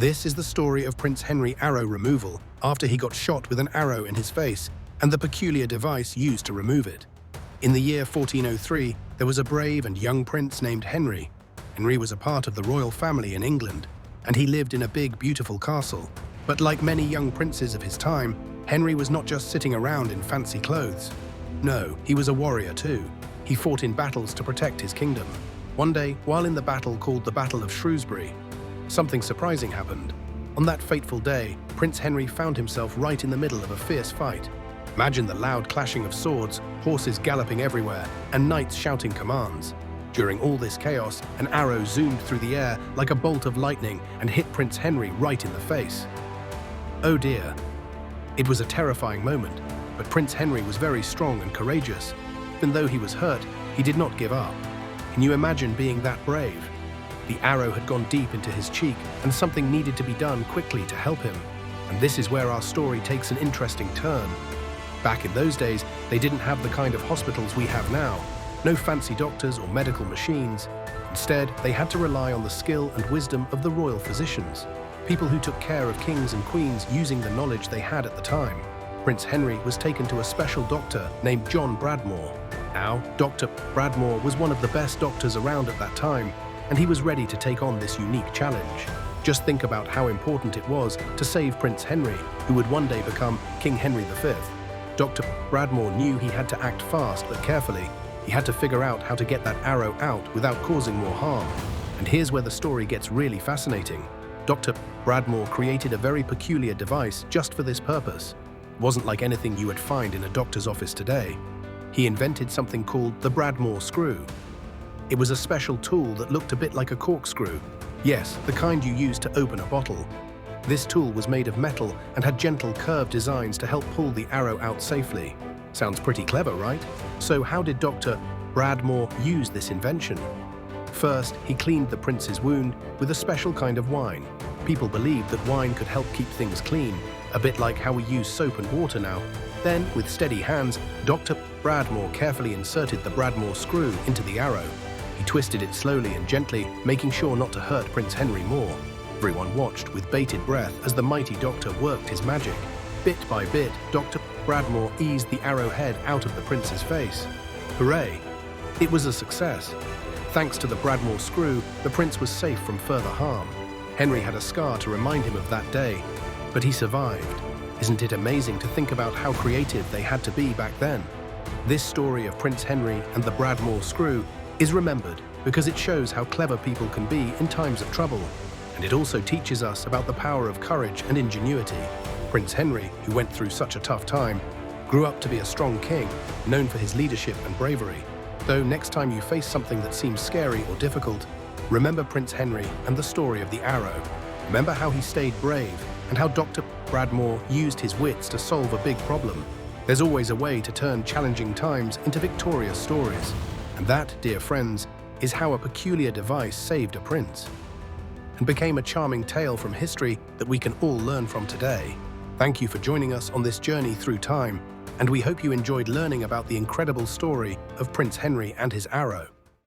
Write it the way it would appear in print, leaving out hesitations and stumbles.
This is the story of Prince Henry arrow removal after he got shot with an arrow in his face and the peculiar device used to remove it. In the year 1403, there was a brave and young prince named Henry. Henry was a part of the royal family in England, and he lived in a big, beautiful castle. But like many young princes of his time, Henry was not just sitting around in fancy clothes. No, he was a warrior too. He fought in battles to protect his kingdom. One day, while in the battle called the Battle of Shrewsbury, something surprising happened. On that fateful day, Prince Henry found himself right in the middle of a fierce fight. Imagine the loud clashing of swords, horses galloping everywhere, and knights shouting commands. During all this chaos, an arrow zoomed through the air like a bolt of lightning and hit Prince Henry right in the face. Oh dear. It was a terrifying moment, but Prince Henry was very strong and courageous. Even though he was hurt, he did not give up. Can you imagine being that brave? The arrow had gone deep into his cheek, and something needed to be done quickly to help him. And this is where our story takes an interesting turn. Back in those days, they didn't have the kind of hospitals we have now. No fancy doctors or medical machines. Instead, they had to rely on the skill and wisdom of the royal physicians, people who took care of kings and queens using the knowledge they had at the time. Prince Henry was taken to a special doctor named John Bradmore. Now, Dr. Bradmore was one of the best doctors around at that time, and he was ready to take on this unique challenge. Just think about how important it was to save Prince Henry, who would one day become King Henry V. Dr. Bradmore knew he had to act fast but carefully. He had to figure out how to get that arrow out without causing more harm. And here's where the story gets really fascinating. Dr. Bradmore created a very peculiar device just for this purpose. It wasn't like anything you would find in a doctor's office today. He invented something called the Bradmore screw. It was a special tool that looked a bit like a corkscrew. Yes, the kind you use to open a bottle. This tool was made of metal and had gentle curved designs to help pull the arrow out safely. Sounds pretty clever, right? So how did Dr. Bradmore use this invention? First, he cleaned the prince's wound with a special kind of wine. People believed that wine could help keep things clean, a bit like how we use soap and water now. Then, with steady hands, Dr. Bradmore carefully inserted the Bradmore screw into the arrow. He twisted it slowly and gently, making sure not to hurt Prince Henry more. Everyone watched with bated breath as the mighty doctor worked his magic. Bit by bit, Dr. Bradmore eased the arrowhead out of the prince's face. Hooray! It was a success. Thanks to the Bradmore screw, the prince was safe from further harm. Henry had a scar to remind him of that day, but he survived. Isn't it amazing to think about how creative they had to be back then? This story of Prince Henry and the Bradmore screw is remembered because it shows how clever people can be in times of trouble, and it also teaches us about the power of courage and ingenuity. Prince Henry, who went through such a tough time, grew up to be a strong king, known for his leadership and bravery. Though next time you face something that seems scary or difficult, remember Prince Henry and the story of the arrow. Remember how he stayed brave and how Dr. Bradmore used his wits to solve a big problem. There's always a way to turn challenging times into victorious stories. And that, dear friends, is how a peculiar device saved a prince and became a charming tale from history that we can all learn from today. Thank you for joining us on this journey through time, and we hope you enjoyed learning about the incredible story of Prince Henry and his arrow.